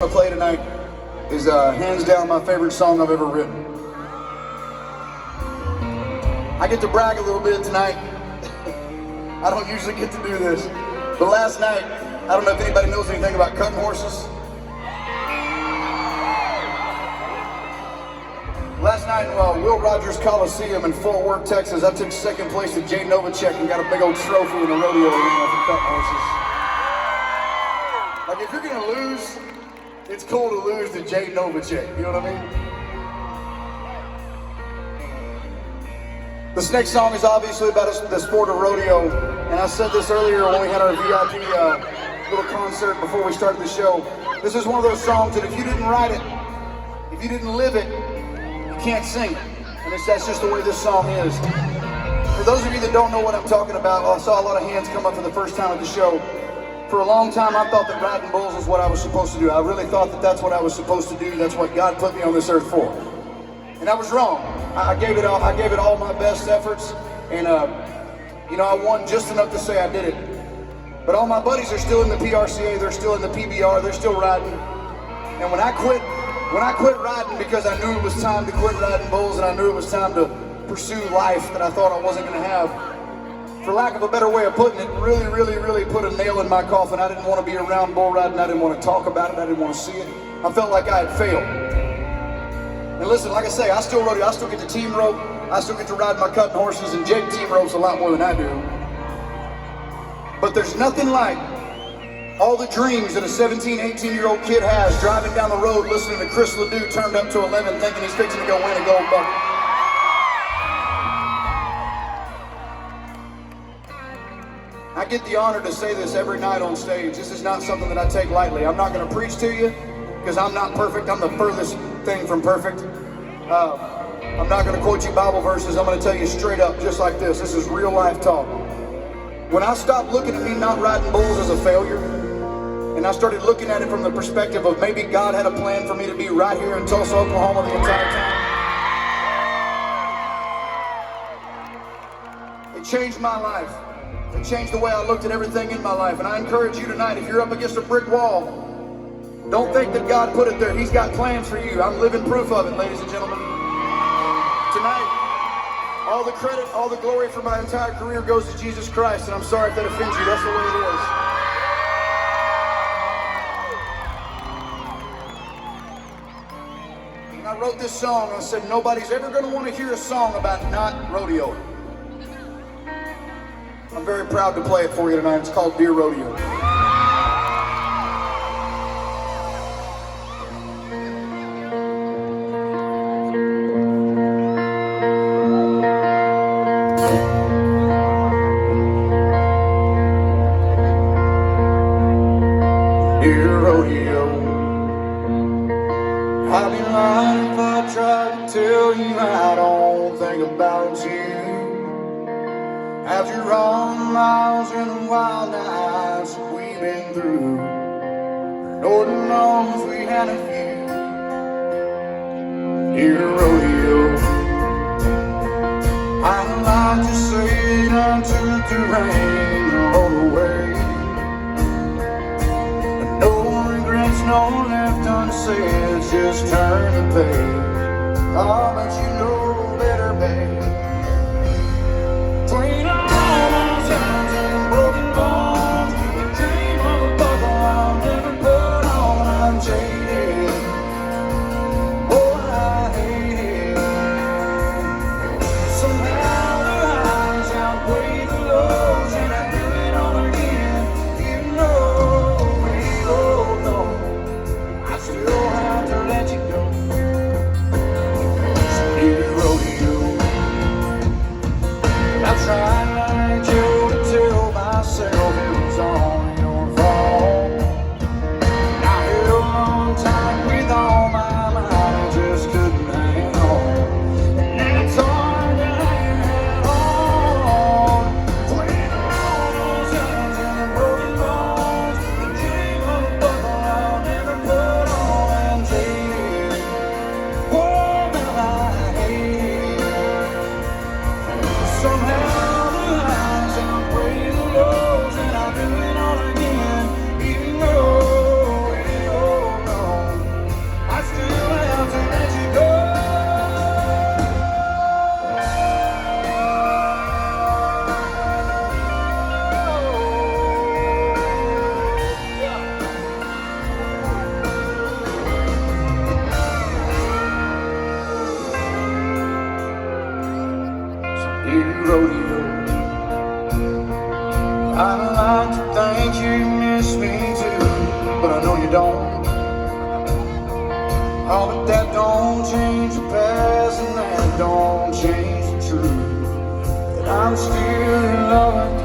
to play tonight is hands down my favorite song I've ever written. I get to brag a little bit tonight. I don't usually get to do this, but last night, I don't know if anybody knows anything about cutting horses. Last night in Will Rogers Coliseum in Fort Worth, Texas, I took second place to Jay Novacek and got a big old trophy in the rodeo arena for cutting horses. Like, if you're gonna lose, it's cool to lose to Jay Novacek, you know what I mean? This next song is obviously about the sport of rodeo, and I said this earlier when we had our VIP little concert before we started the show. This is one of those songs that if you didn't write it, if you didn't live it, you can't sing it. And that's just the way this song is. For those of you that don't know what I'm talking about, I saw a lot of hands come up for the first time at the show. For a long time, I thought that riding bulls was what I was supposed to do. I really thought that that's what I was supposed to do. That's what God put me on this earth for. And I was wrong. I gave it all my best efforts, and I won just enough to say I did it. But all my buddies are still in the PRCA, they're still in the PBR, they're still riding. And when I quit riding because I knew it was time to quit riding bulls and I knew it was time to pursue life that I thought I wasn't gonna have, for lack of a better way of putting it, really put a nail in my coffin. I didn't want to be around bull riding, I didn't want to talk about it, I didn't want to see it. I felt like I had failed. And listen, like I say, I still rodeo, I still get to team rope, I still get to ride my cutting horses, and Jake team ropes a lot more than I do. But there's nothing like all the dreams that a 17, 18-year-old kid has driving down the road listening to Chris Ledoux turned up to 11 thinking he's fixing to go win a gold bucket. I get the honor to say this every night on stage. This is not something that I take lightly. I'm not going to preach to you because I'm not perfect. I'm the furthest thing from perfect. I'm not going to quote you Bible verses. I'm going to tell you straight up just like this. This is real life talk. When I stopped looking at me not riding bulls as a failure, and I started looking at it from the perspective of maybe God had a plan for me to be right here in Tulsa, Oklahoma the entire time, it changed my life. It changed the way I looked at everything in my life. And I encourage you tonight, if you're up against a brick wall, don't think that God put it there. He's got plans for you. I'm living proof of it, ladies and gentlemen. Tonight, all the credit, all the glory for my entire career goes to Jesus Christ, and I'm sorry if that offends you. That's the way it is. When I wrote this song, I said, nobody's ever going to want to hear a song about not rodeoing. I'm very proud to play it for you tonight. It's called Dear Rodeo. Dear rodeo, I'd be lying if I tried to tell you I don't think about you. After all the miles and the wild nights we've been through, Lord knows we had a few. Dear rodeo, I'd like to say it until the rain all the way. No regrets, no left unsaid, just turn the page. Oh, but you know better, babe. Between all those times and broken bones, the dream of a buckle I'll never put on. I'm jaded, oh, I hate it. Somehow the highs outweigh the lows, and I do it all again, even though I still have to let you go. Dear rodeo, I've tried Oh, but that don't change the past, and that don't change the truth that I'm still in love with